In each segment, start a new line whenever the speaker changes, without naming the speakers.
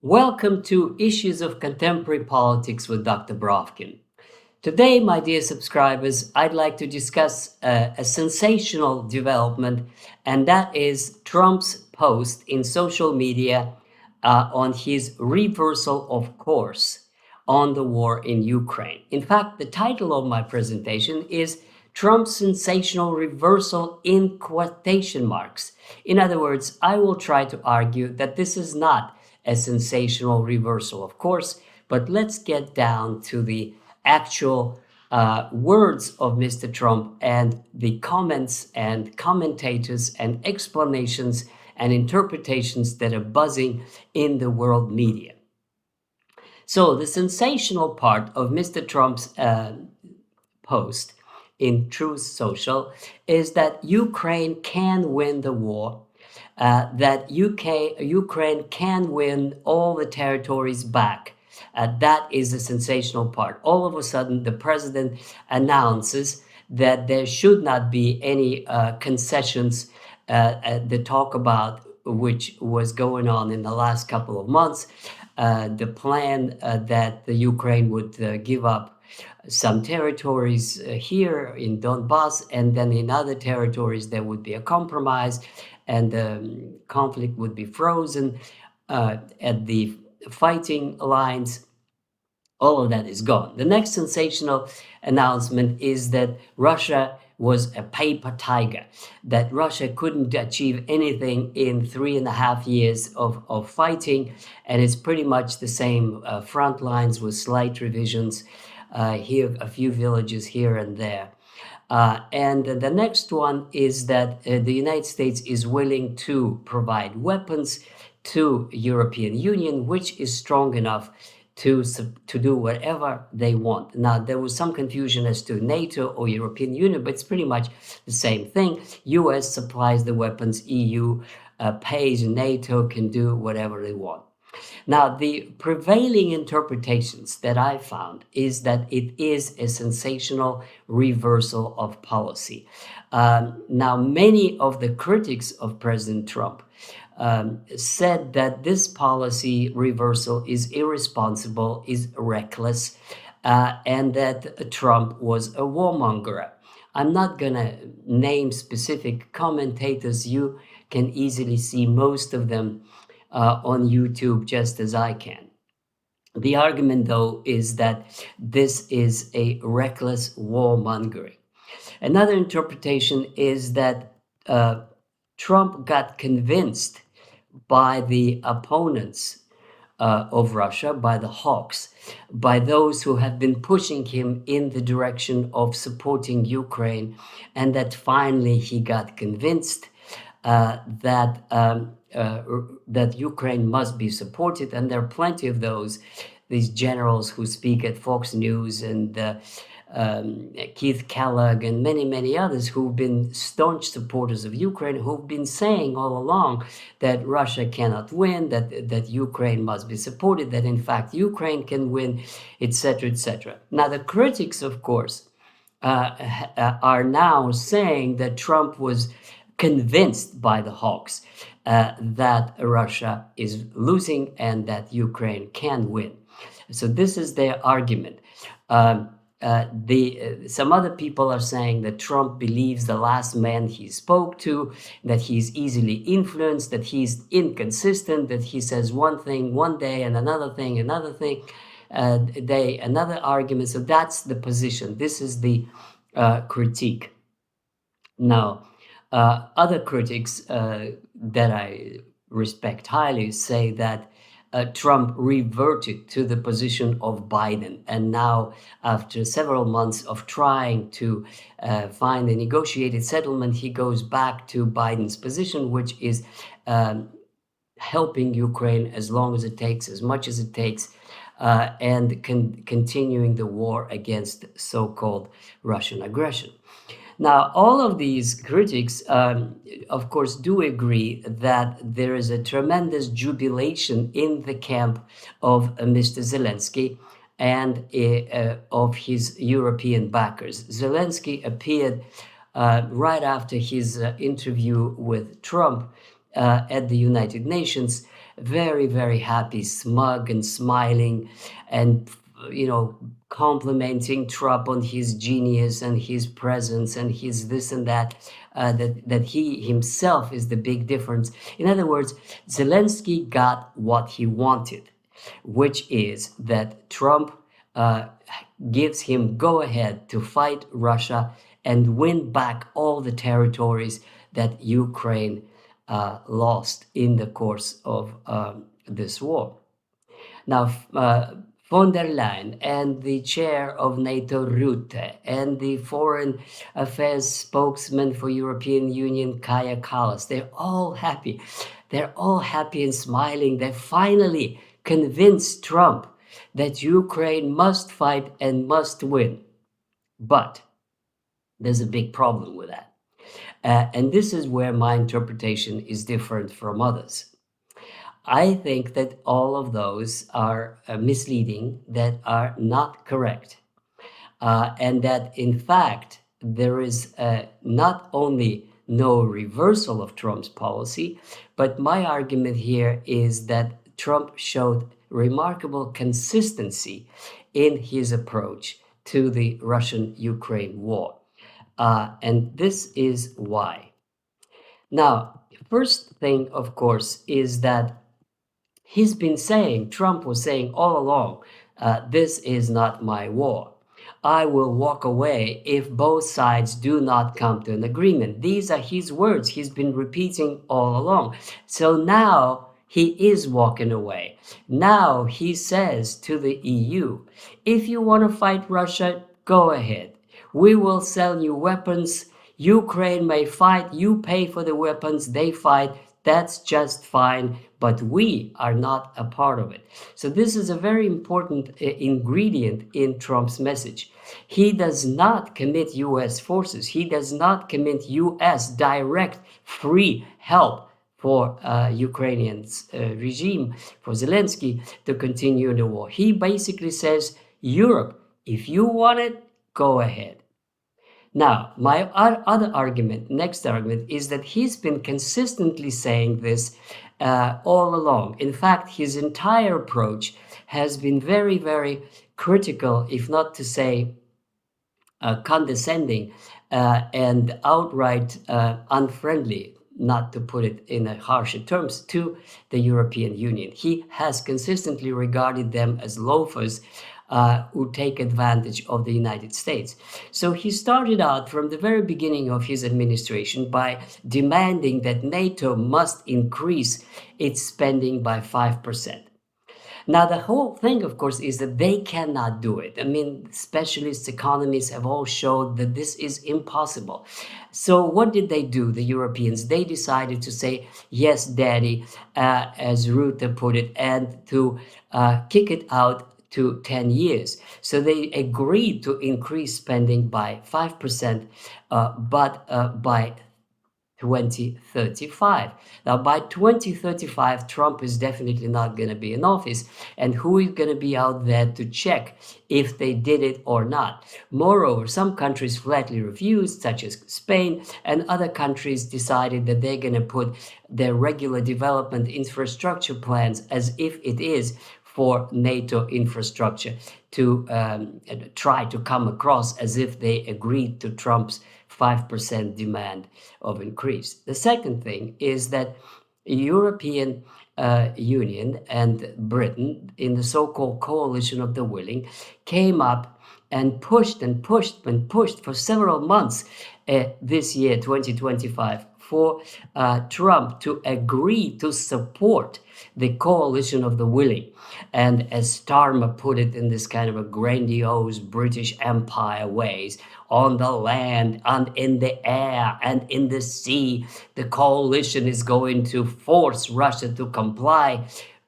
Welcome to Issues of Contemporary Politics with Dr. Brovkin. Today, my dear subscribers, I'd like to discuss a sensational development, and that is Trump's post in social media on his reversal of course on the war in Ukraine. In fact, the title of my presentation is Trump's sensational reversal in quotation marks. In other words, I will try to argue that this is not a sensational reversal, of course, but let's get down to the actual words of Mr. Trump and the comments and commentators and explanations and interpretations that are buzzing in the world media. So the sensational part of Mr. Trump's post in Truth Social is that Ukraine can win the war, that Ukraine can win all the territories back. That is the sensational part. All of a sudden, the president announces that there should not be any concessions. The talk about which was going on in the last couple of months, the plan that the Ukraine would give up some territories here in Donbass, and then in other territories there would be a compromise, and the conflict would be frozen at the fighting lines. All of that is gone. The next sensational announcement is that Russia was a paper tiger, that Russia couldn't achieve anything in 3.5 years of fighting, and it's pretty much the same front lines with slight revisions, here a few villages here and there. And the next one is that the United States is willing to provide weapons to European Union, which is strong enough to do whatever they want. Now, there was some confusion as to NATO or European Union, but it's pretty much the same thing. US supplies the weapons, EU pays, NATO can do whatever they want. Now, the prevailing interpretations that I found is that it is a sensational reversal of policy. Now, many of the critics of President Trump said that this policy reversal is irresponsible, is reckless, and that Trump was a warmonger. I'm not going to name specific commentators. You can easily see most of them on YouTube, just as I can. The argument, though, is that this is a reckless warmongering. Another interpretation is that Trump got convinced by the opponents of Russia, by the hawks, by those who have been pushing him in the direction of supporting Ukraine, and that finally he got convinced that Ukraine must be supported. And there are plenty of these generals who speak at Fox News and Keith Kellogg and many others who've been staunch supporters of Ukraine, who've been saying all along that Russia cannot win, that Ukraine must be supported, that in fact Ukraine can win, etc., etc. Now, the critics, of course, are now saying that Trump was convinced by the hawks that Russia is losing and that Ukraine can win. So this is their argument. Some other people are saying that Trump believes the last man he spoke to, that he's easily influenced, that he's inconsistent, that he says one thing one day and another thing another day, another argument. So that's the position. This is the critique. Now, other critics that I respect highly say that Trump reverted to the position of Biden, and now, after several months of trying to find a negotiated settlement, he goes back to Biden's position, which is helping Ukraine as long as it takes, as much as it takes, and continuing the war against so-called Russian aggression. Now, all of these critics, of course, do agree that there is a tremendous jubilation in the camp of Mr. Zelensky and of his European backers. Zelensky appeared right after his interview with Trump at the United Nations very, very happy, smug and smiling, and complimenting Trump on his genius and his presence and his this and that, that he himself is the big difference. In other words, Zelensky got what he wanted, which is that Trump uh, gives him go ahead to fight Russia and win back all the territories that Ukraine lost in the course of this war. Now, von der Leyen and the chair of NATO, Rutte, and the foreign affairs spokesman for European Union, Kaja Kallas, they're all happy. They're all happy and smiling. They finally convinced Trump that Ukraine must fight and must win. But there's a big problem with that. And this is where my interpretation is different from others. I think that all of those are misleading, that are not correct, and that in fact there is not only no reversal of Trump's policy, but my argument here is that Trump showed remarkable consistency in his approach to the Russian-Ukraine war. And this is why. Now, first thing, of course, is that he's been saying, Trump was saying all along, this is not my war. I will walk away if both sides do not come to an agreement. These are his words. He's been repeating all along. So now he is walking away. Now he says to the EU, if you want to fight Russia, go ahead. We will sell you weapons. Ukraine may fight. You pay for the weapons. They fight. That's just fine, but we are not a part of it. So this is a very important ingredient in Trump's message. He does not commit US forces. He does not commit US direct free help for Ukrainian's regime, for Zelensky to continue the war. He basically says, Europe, if you want it, go ahead. Now, my other argument, next argument, is that he's been consistently saying this all along. In fact, his entire approach has been very, very critical, if not to say condescending and outright unfriendly, not to put it in harsher terms, to the European Union. He has consistently regarded them as loafers who take advantage of the United States. So he started out from the very beginning of his administration by demanding that NATO must increase its spending by 5%. Now, the whole thing, of course, is that they cannot do it. I mean, specialists, economists have all showed that this is impossible. So what did they do, the Europeans? They decided to say, yes, daddy, as Rutte put it, and to kick it out to 10 years. So they agreed to increase spending by 5%, but by 2035. Now, by 2035, Trump is definitely not going to be in office. And who is going to be out there to check if they did it or not? Moreover, some countries flatly refused, such as Spain, and other countries decided that they're going to put their regular development infrastructure plans as if it is for NATO infrastructure to try to come across as if they agreed to Trump's 5% demand of increase. The second thing is that European Union and Britain, in the so-called coalition of the willing, came up and pushed and pushed and pushed for several months this year, 2025, for Trump to agree to support the coalition of the willing. And as Starmer put it in this kind of a grandiose British Empire ways, on the land and in the air and in the sea, the coalition is going to force Russia to comply,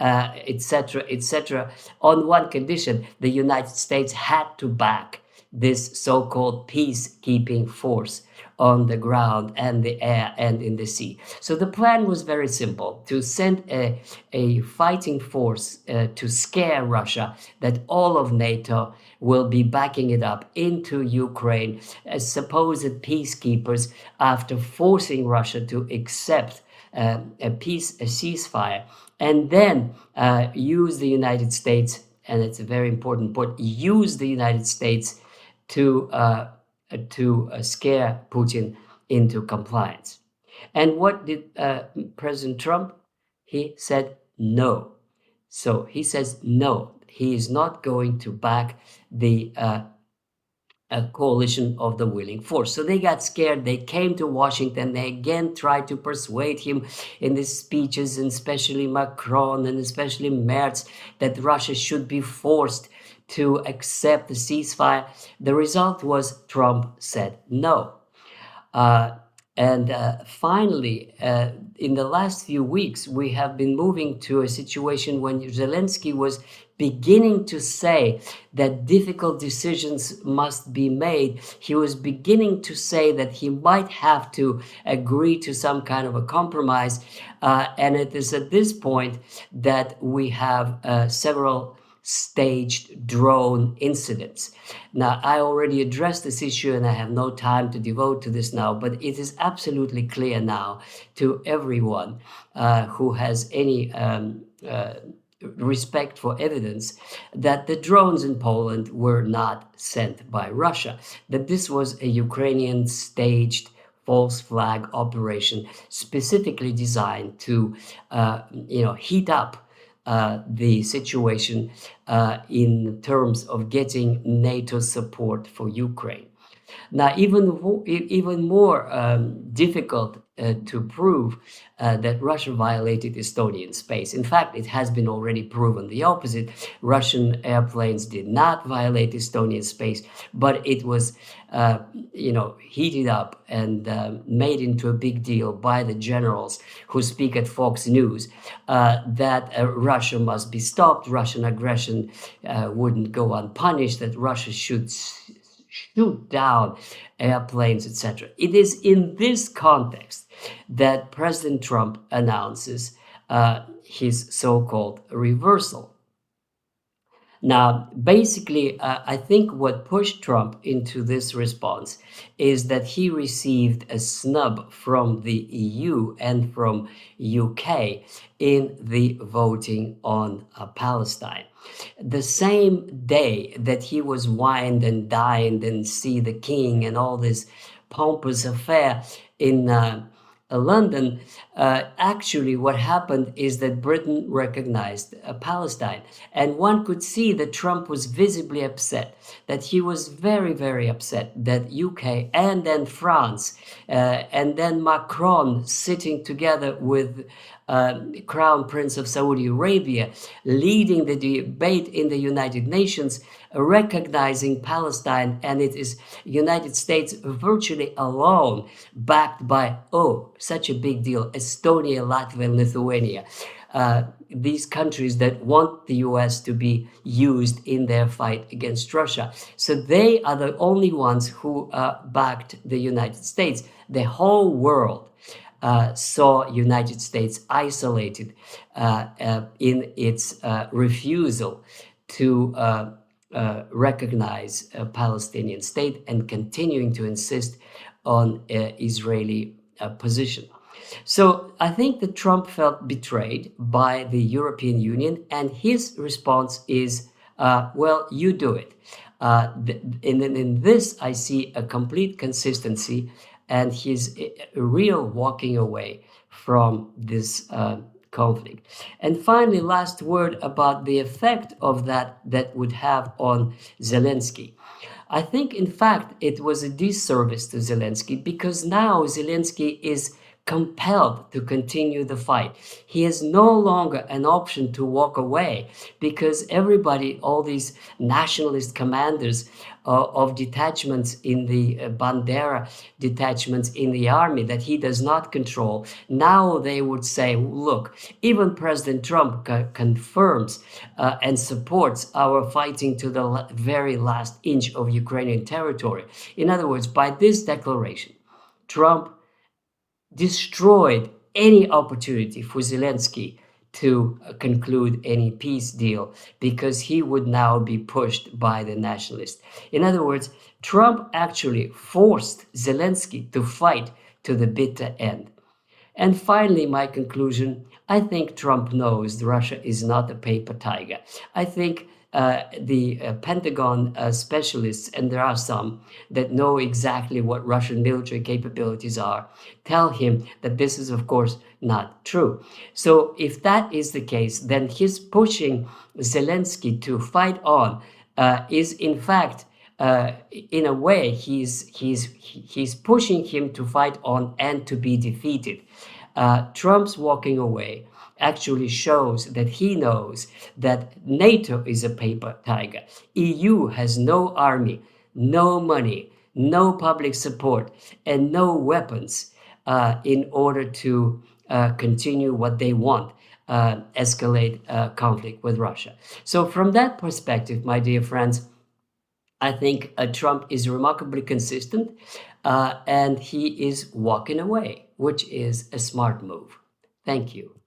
etc., etc., on one condition: the United States had to back this so-called peacekeeping force on the ground and the air and in the sea. So the plan was very simple: to send a fighting force to scare Russia that all of NATO will be backing it up into Ukraine as supposed peacekeepers after forcing Russia to accept a ceasefire and then use the United States, and it's a very important point, use the United States to scare Putin into compliance. And what did President Trump? He said no. So he says no. He is not going to back the a coalition of the willing force. So they got scared. They came to Washington. They again tried to persuade him in his speeches, and especially Macron and especially Merz, that Russia should be forced to accept the ceasefire. The result was Trump said no. Uh, and finally, in the last few weeks, we have been moving to a situation when Zelensky was beginning to say that difficult decisions must be made. He was beginning to say that he might have to agree to some kind of a compromise. And it is at this point that we have several staged drone incidents. Now, I already addressed this issue and I have no time to devote to this now, but it is absolutely clear now to everyone who has any respect for evidence that the drones in Poland were not sent by Russia, that this was a Ukrainian staged false flag operation specifically designed to heat up the situation in terms of getting NATO support for Ukraine. Now, even more difficult to prove that Russia violated Estonian space. In fact, it has been already proven the opposite. Russian airplanes did not violate Estonian space, but it was, heated up and made into a big deal by the generals who speak at Fox News that Russia must be stopped, Russian aggression wouldn't go unpunished, that Russia should shoot down airplanes, etc. It is in this context that President Trump announces his so-called reversal. Now, basically, I think what pushed Trump into this response is that he received a snub from the EU and from UK in the voting on Palestine. The same day that he was wined and dined and see the king and all this pompous affair in London, actually what happened is that Britain recognized Palestine. And one could see that Trump was visibly upset, that he was very, very upset that UK and then France and then Macron sitting together with Crown Prince of Saudi Arabia, leading the debate in the United Nations, recognizing Palestine, and it is United States virtually alone, backed by, such a big deal, Estonia, Latvia, and Lithuania. These countries that want the US to be used in their fight against Russia. So they are the only ones who backed the United States. The whole world saw United States isolated in its refusal to recognize a Palestinian state and continuing to insist on Israeli position. So I think that Trump felt betrayed by the European Union, and his response is, well, you do it. In this, I see a complete consistency and his real walking away from this conflict. And finally, last word about the effect of that would have on Zelensky. I think, in fact, it was a disservice to Zelensky because now Zelensky is compelled to continue the fight. He has no longer an option to walk away because everybody, all these nationalist commanders of detachments in the Bandera detachments in the army that he does not control, now they would say, look, even President Trump confirms and supports our fighting to the very last inch of Ukrainian territory. In other words, by this declaration, Trump destroyed any opportunity for Zelensky to conclude any peace deal because he would now be pushed by the nationalists. In other words, Trump actually forced Zelensky to fight to the bitter end. And finally, my conclusion, I think Trump knows Russia is not a paper tiger. I think the Pentagon specialists, and there are some that know exactly what Russian military capabilities are, tell him that this is, of course, not true. So if that is the case, then his pushing Zelensky to fight on is in fact, in a way, he's pushing him to fight on and to be defeated. Trump's walking away actually shows that he knows that NATO is a paper tiger. EU has no army, no money, no public support, and no weapons in order to continue what they want, escalate conflict with Russia. So from that perspective, my dear friends, I think Trump is remarkably consistent, and he is walking away, which is a smart move. Thank you.